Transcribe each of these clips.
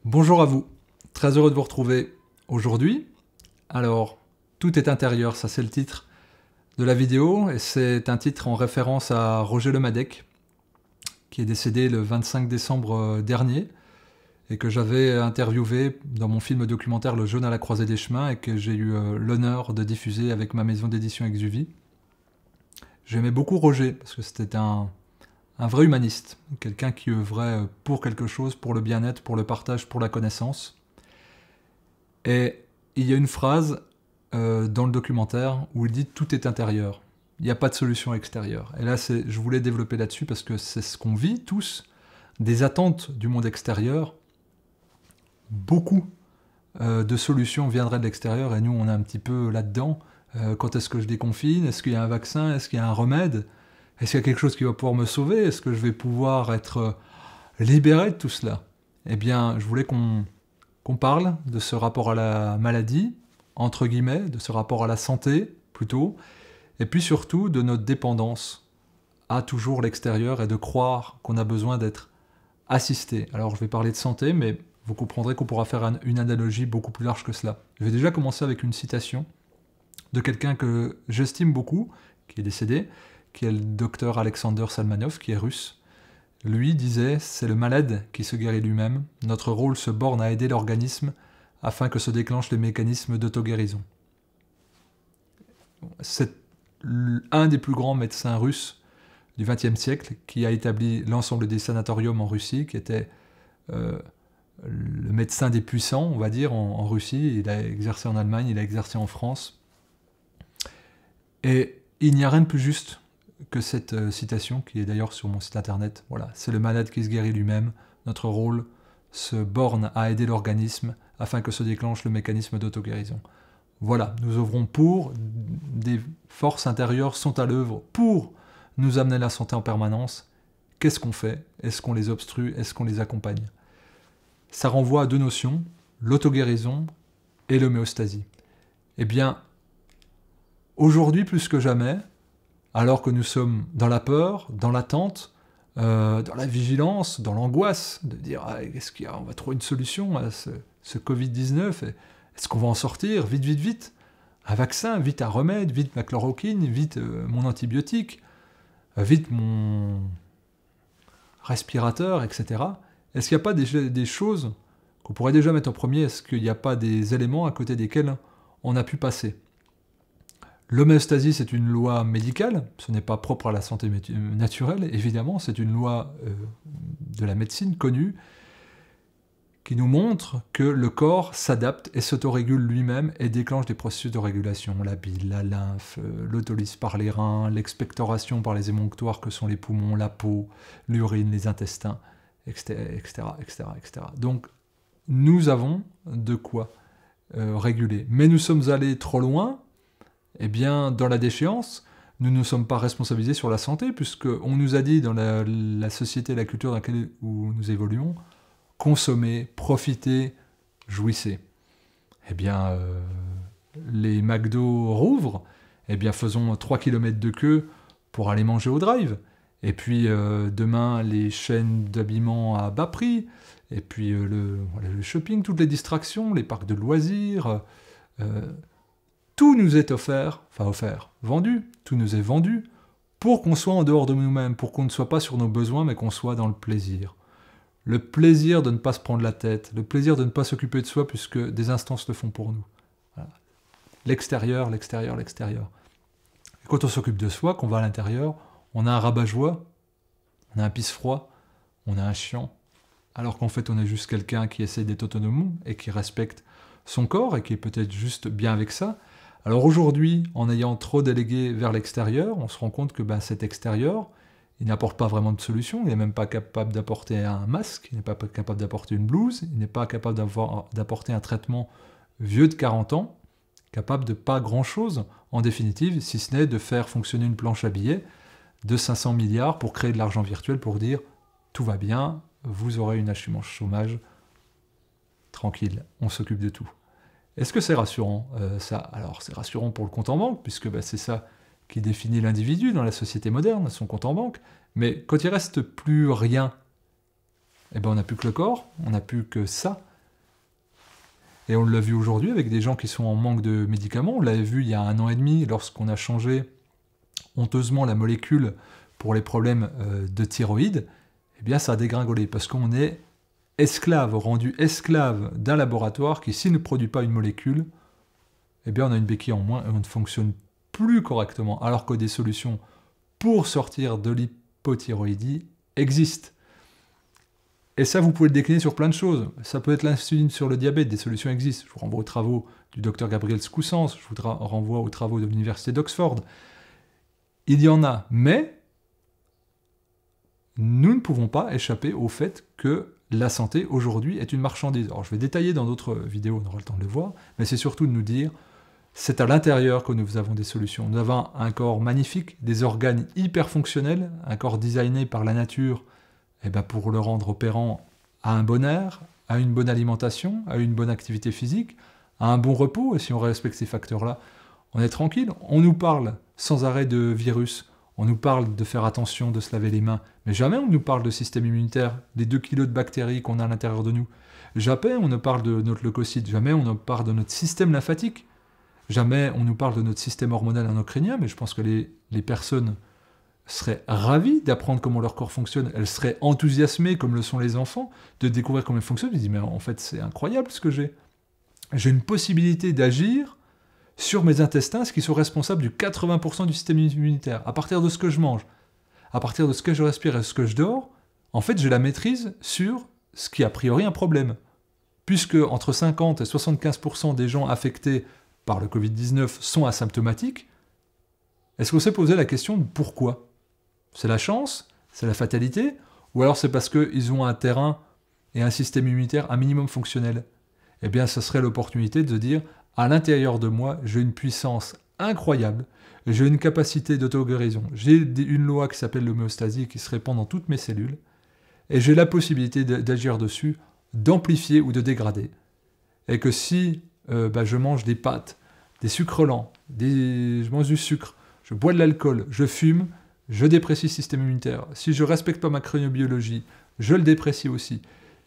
Bonjour à vous, très heureux de vous retrouver aujourd'hui. Alors, tout est intérieur, ça c'est le titre de la vidéo, et c'est un titre en référence à Roger Lemadec, qui est décédé le 25 décembre dernier, et que j'avais interviewé dans mon film documentaire Le Jaune à la croisée des chemins, et que j'ai eu l'honneur de diffuser avec ma maison d'édition Exuvie. J'aimais beaucoup Roger, parce que c'était un vrai humaniste, quelqu'un qui œuvrait pour quelque chose, pour le bien-être, pour le partage, pour la connaissance. Et il y a une phrase dans le documentaire où il dit « tout est intérieur ». Il n'y a pas de solution extérieure. Et là, je voulais développer là-dessus parce que c'est ce qu'on vit tous, des attentes du monde extérieur. Beaucoup de solutions viendraient de l'extérieur et nous, on est un petit peu là-dedans. Quand est-ce que je déconfine? Est-ce qu'il y a un vaccin? Est-ce qu'il y a un remède? Est-ce qu'il y a quelque chose qui va pouvoir me sauver? Est-ce que je vais pouvoir être libéré de tout cela? Eh bien, je voulais qu'on parle de ce rapport à la maladie, entre guillemets, de ce rapport à la santé, plutôt, et puis surtout de notre dépendance à toujours l'extérieur et de croire qu'on a besoin d'être assisté. Alors je vais parler de santé, mais vous comprendrez qu'on pourra faire une analogie beaucoup plus large que cela. Je vais déjà commencer avec une citation de quelqu'un que j'estime beaucoup, qui est décédé, qui est le docteur Alexander Salmanov, qui est russe. Lui disait « C'est le malade qui se guérit lui-même. Notre rôle se borne à aider l'organisme afin que se déclenchent les mécanismes d'auto-guérison. » C'est un des plus grands médecins russes du XXe siècle qui a établi l'ensemble des sanatoriums en Russie, qui était le médecin des puissants, on va dire, en Russie. Il a exercé en Allemagne, il a exercé en France. Et il n'y a rien de plus juste que cette citation, qui est d'ailleurs sur mon site internet. Voilà, c'est le malade qui se guérit lui-même. Notre rôle se borne à aider l'organisme afin que se déclenche le mécanisme d'auto-guérison. Voilà, nous œuvrons pour, des forces intérieures sont à l'œuvre pour nous amener la santé en permanence. Qu'est-ce qu'on fait? Est-ce qu'on les obstrue? Est-ce qu'on les accompagne? Ça renvoie à deux notions, l'auto-guérison et l'homéostasie. Eh bien, aujourd'hui plus que jamais, alors que nous sommes dans la peur, dans l'attente, dans la vigilance, dans l'angoisse, de dire ah, est-ce qu'il y a, on va trouver une solution à ce Covid-19, est-ce qu'on va en sortir, vite, vite, vite, un vaccin, vite un remède, vite ma chloroquine, vite mon antibiotique, vite mon respirateur, etc. Est-ce qu'il n'y a pas des choses qu'on pourrait déjà mettre en premier? Est-ce qu'il n'y a pas des éléments à côté desquels on a pu passer? L'homéostasie, c'est une loi médicale, ce n'est pas propre à la santé naturelle, évidemment, c'est une loi de la médecine connue, qui nous montre que le corps s'adapte et s'autorégule lui-même et déclenche des processus de régulation, la bile, la lymphe, l'autolyse par les reins, l'expectoration par les émonctoires que sont les poumons, la peau, l'urine, les intestins, etc., etc., etc. Donc, nous avons de quoi réguler. Mais nous sommes allés trop loin. Eh bien, dans la déchéance, nous ne sommes pas responsabilisés sur la santé, puisqu'on nous a dit dans la société, la culture dans laquelle nous évoluons, consommez, profitez, jouissez. Eh bien, les McDo rouvrent, eh bien faisons 3 km de queue pour aller manger au drive. Et puis demain, les chaînes d'habillement à bas prix, et puis le shopping, toutes les distractions, les parcs de loisirs... tout nous est vendu, tout nous est vendu, pour qu'on soit en dehors de nous-mêmes, pour qu'on ne soit pas sur nos besoins, mais qu'on soit dans le plaisir. Le plaisir de ne pas se prendre la tête, le plaisir de ne pas s'occuper de soi, puisque des instances le font pour nous. Voilà. L'extérieur, l'extérieur, l'extérieur. Et quand on s'occupe de soi, qu'on va à l'intérieur, on a un rabat-joie, on a un pisse-froid, on a un chiant, alors qu'en fait on est juste quelqu'un qui essaie d'être autonome et qui respecte son corps et qui est peut-être juste bien avec ça. Alors aujourd'hui, en ayant trop délégué vers l'extérieur, on se rend compte que cet extérieur, il n'apporte pas vraiment de solution, il n'est même pas capable d'apporter un masque, il n'est pas capable d'apporter une blouse, il n'est pas capable d'apporter un traitement vieux de 40 ans, capable de pas grand-chose, en définitive, si ce n'est de faire fonctionner une planche à billets de 500 milliards pour créer de l'argent virtuel, pour dire « tout va bien, vous aurez une assurance chômage, tranquille, on s'occupe de tout ». Est-ce que c'est rassurant ça? Alors c'est rassurant pour le compte en banque, puisque c'est ça qui définit l'individu dans la société moderne, son compte en banque, mais quand il reste plus rien, eh ben on n'a plus que le corps, on n'a plus que ça, Et on l'a vu aujourd'hui avec des gens qui sont en manque de médicaments. On l'avait vu il y a 1 an et demi lorsqu'on a changé honteusement la molécule pour les problèmes de thyroïde. Eh bien, ça a dégringolé parce qu'on est esclave, rendu esclave d'un laboratoire qui, s'il ne produit pas une molécule, eh bien, on a une béquille en moins et on ne fonctionne plus correctement. Alors que des solutions pour sortir de l'hypothyroïdie existent. Et ça, vous pouvez le décliner sur plein de choses. Ça peut être l'insuline sur le diabète, des solutions existent. Je vous renvoie aux travaux du docteur Gabriel Skoussens, je vous renvoie aux travaux de l'université d'Oxford. Il y en a, mais nous ne pouvons pas échapper au fait que la santé, aujourd'hui, est une marchandise. Alors, je vais détailler dans d'autres vidéos, on aura le temps de le voir, mais c'est surtout de nous dire, c'est à l'intérieur que nous avons des solutions. Nous avons un corps magnifique, des organes hyper fonctionnels, un corps designé par la nature, eh ben pour le rendre opérant à un bon air, à une bonne alimentation, à une bonne activité physique, à un bon repos, et si on respecte ces facteurs-là, on est tranquille. On nous parle sans arrêt de virus, on nous parle de faire attention, de se laver les mains, mais jamais on nous parle de système immunitaire, des 2 kilos de bactéries qu'on a à l'intérieur de nous. Jamais on ne parle de notre leucocyte, jamais on ne parle de notre système lymphatique, jamais on nous parle de notre système hormonal endocrinien, mais je pense que les personnes seraient ravies d'apprendre comment leur corps fonctionne, elles seraient enthousiasmées, comme le sont les enfants, de découvrir comment ils fonctionnent. Ils disent, mais en fait, c'est incroyable ce que j'ai. J'ai une possibilité d'agir sur mes intestins, ce qui sont responsables du 80% du système immunitaire. À partir de ce que je mange, à partir de ce que je respire et ce que je dors, en fait, j'ai la maîtrise sur ce qui est a priori un problème. Puisque entre 50 et 75% des gens affectés par le Covid-19 sont asymptomatiques, est-ce qu'on s'est posé la question de pourquoi ? C'est la chance ? C'est la fatalité ? Ou alors c'est parce qu'ils ont un terrain et un système immunitaire un minimum fonctionnel ? Eh bien, ce serait l'opportunité de dire, à l'intérieur de moi, j'ai une puissance incroyable, j'ai une capacité d'auto-guérison, j'ai une loi qui s'appelle l'homéostasie qui se répand dans toutes mes cellules, et j'ai la possibilité d'agir dessus, d'amplifier ou de dégrader. Et que si je mange des pâtes, des sucres lents, je mange du sucre, je bois de l'alcool, je fume, je déprécie le système immunitaire. Si je ne respecte pas ma chronobiologie, je le déprécie aussi.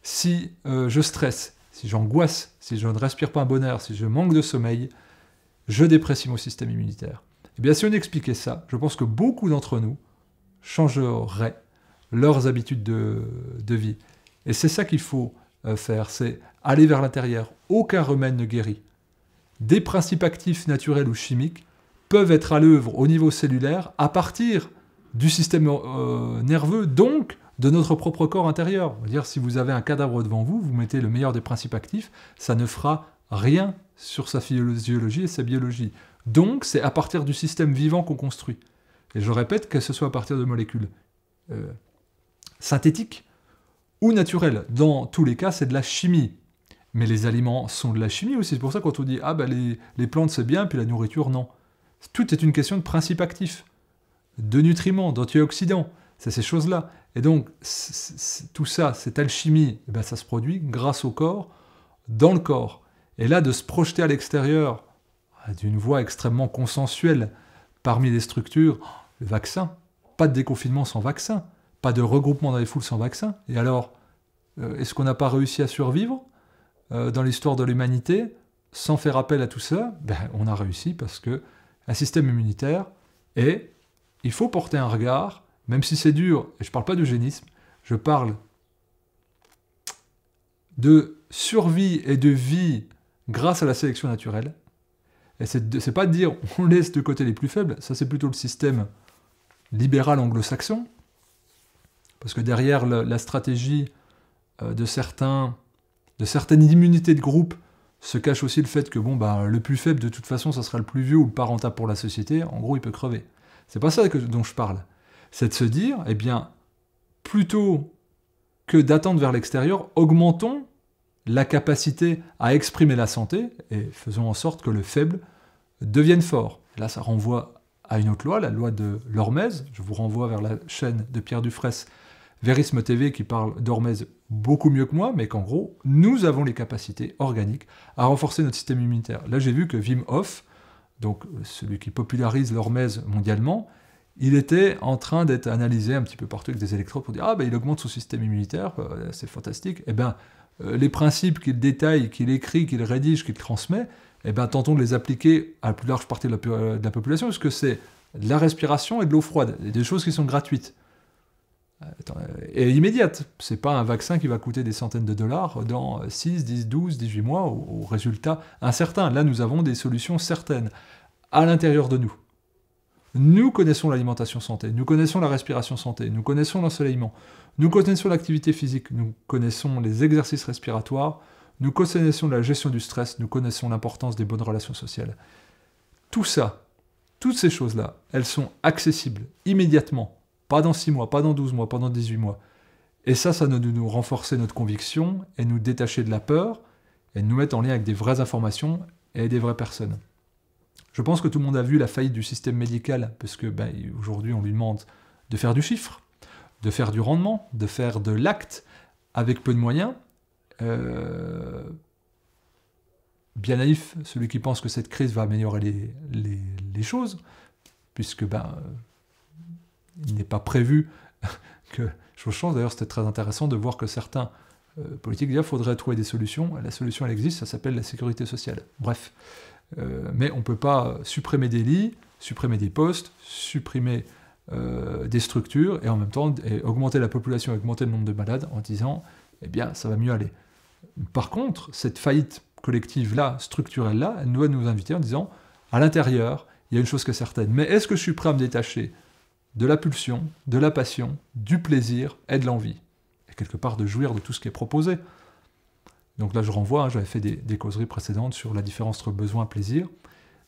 Si je stresse, si j'angoisse, si je ne respire pas un bon air, si je manque de sommeil, je déprécie mon système immunitaire. Et bien, si on expliquait ça, je pense que beaucoup d'entre nous changeraient leurs habitudes de vie. Et c'est ça qu'il faut faire, c'est aller vers l'intérieur. Aucun remède ne guérit. Des principes actifs naturels ou chimiques peuvent être à l'œuvre au niveau cellulaire à partir du système nerveux, donc de notre propre corps intérieur. On va dire, si vous avez un cadavre devant vous, vous mettez le meilleur des principes actifs, ça ne fera rien sur sa physiologie et sa biologie. Donc, c'est à partir du système vivant qu'on construit. Et je répète, que ce soit à partir de molécules synthétiques ou naturelles. Dans tous les cas, c'est de la chimie. Mais les aliments sont de la chimie aussi. C'est pour ça quand on dit « Ah, ben les plantes, c'est bien, puis la nourriture, non ». Tout est une question de principes actifs, de nutriments, d'antioxydants. C'est ces choses-là. Et donc, tout ça, cette alchimie, eh ben, ça se produit grâce au corps, dans le corps. Et là, de se projeter à l'extérieur d'une voie extrêmement consensuelle parmi les structures, le vaccin, pas de déconfinement sans vaccin, pas de regroupement dans les foules sans vaccin. Et alors, est-ce qu'on n'a pas réussi à survivre dans l'histoire de l'humanité sans faire appel à tout ça? Ben, on a réussi parce que un système immunitaire, et il faut porter un regard, même si c'est dur, et je ne parle pas d'eugénisme, je parle de survie et de vie grâce à la sélection naturelle. Et c'est pas de dire on laisse de côté les plus faibles, ça c'est plutôt le système libéral anglo-saxon, parce que derrière la stratégie de certaines immunités de groupe se cache aussi le fait que le plus faible, de toute façon, ça sera le plus vieux ou le pas rentable pour la société. En gros, il peut crever. C'est pas ça dont je parle. C'est de se dire, eh bien, plutôt que d'attendre vers l'extérieur, augmentons la capacité à exprimer la santé et faisons en sorte que le faible devienne fort. Et là, ça renvoie à une autre loi, la loi de l'Hormèse. Je vous renvoie vers la chaîne de Pierre Dufraisse, Vérisme TV, qui parle d'Hormèse beaucoup mieux que moi, mais qu'en gros, nous avons les capacités organiques à renforcer notre système immunitaire. Là, j'ai vu que Wim Hof, donc celui qui popularise l'hormèse mondialement, il était en train d'être analysé un petit peu partout avec des électrodes pour dire « Ah, ben il augmente son système immunitaire, c'est fantastique ». Eh bien, les principes qu'il détaille, qu'il écrit, qu'il rédige, qu'il transmet, eh ben, tentons de les appliquer à la plus large partie de la population, parce que c'est de la respiration et de l'eau froide, des choses qui sont gratuites. Et immédiate. C'est pas un vaccin qui va coûter des centaines de dollars dans 6, 10, 12, 18 mois, au résultat incertain. Là, nous avons des solutions certaines, à l'intérieur de nous. Nous connaissons l'alimentation santé, nous connaissons la respiration santé, nous connaissons l'ensoleillement, nous connaissons l'activité physique, nous connaissons les exercices respiratoires, nous connaissons la gestion du stress, nous connaissons l'importance des bonnes relations sociales. Tout ça, toutes ces choses-là, elles sont accessibles immédiatement, pas dans 6 mois, pas dans 12 mois, pas dans 18 mois. Et ça doit nous renforcer notre conviction et nous détacher de la peur et nous mettre en lien avec des vraies informations et des vraies personnes. Je pense que tout le monde a vu la faillite du système médical, parce que aujourd'hui on lui demande de faire du chiffre, de faire du rendement, de faire de l'acte, avec peu de moyens. Bien naïf, celui qui pense que cette crise va améliorer les choses, puisque il n'est pas prévu que chose change. D'ailleurs, c'était très intéressant de voir que certains politiques disaient qu'il faudrait trouver des solutions. La solution, elle existe, ça s'appelle la sécurité sociale. Bref. Mais on ne peut pas supprimer des lits, supprimer des postes, supprimer des structures, et en même temps augmenter la population, augmenter le nombre de malades, en disant, eh bien, ça va mieux aller. Par contre, cette faillite collective-là, structurelle-là, elle doit nous inviter en disant, à l'intérieur, il y a une chose qui est certaine, mais est-ce que je suis prêt à me détacher de la pulsion, de la passion, du plaisir et de l'envie, et quelque part de jouir de tout ce qui est proposé. Donc là, je renvoie, j'avais fait des causeries précédentes sur la différence entre besoin et plaisir,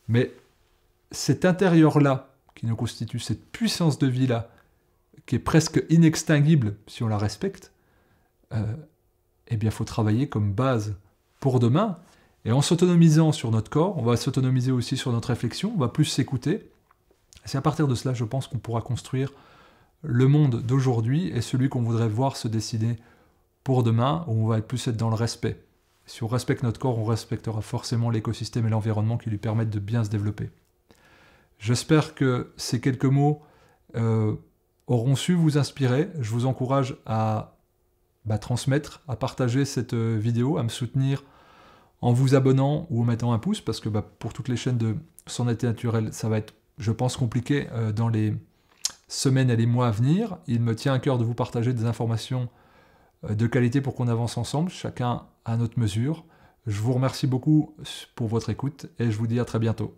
mais cet intérieur-là, qui nous constitue cette puissance de vie-là, qui est presque inextinguible si on la respecte, eh bien, il faut travailler comme base pour demain, et en s'autonomisant sur notre corps, on va s'autonomiser aussi sur notre réflexion, on va plus s'écouter. C'est à partir de cela, je pense, qu'on pourra construire le monde d'aujourd'hui et celui qu'on voudrait voir se dessiner pour demain, où on va plus être dans le respect. Si on respecte notre corps, on respectera forcément l'écosystème et l'environnement qui lui permettent de bien se développer. J'espère que ces quelques mots auront su vous inspirer. Je vous encourage à transmettre, à partager cette vidéo, à me soutenir en vous abonnant ou en mettant un pouce, parce que pour toutes les chaînes de Santé Naturelle, ça va être, je pense, compliqué dans les semaines et les mois à venir. Il me tient à cœur de vous partager des informations de qualité pour qu'on avance ensemble, chacun à notre mesure. Je vous remercie beaucoup pour votre écoute et je vous dis à très bientôt.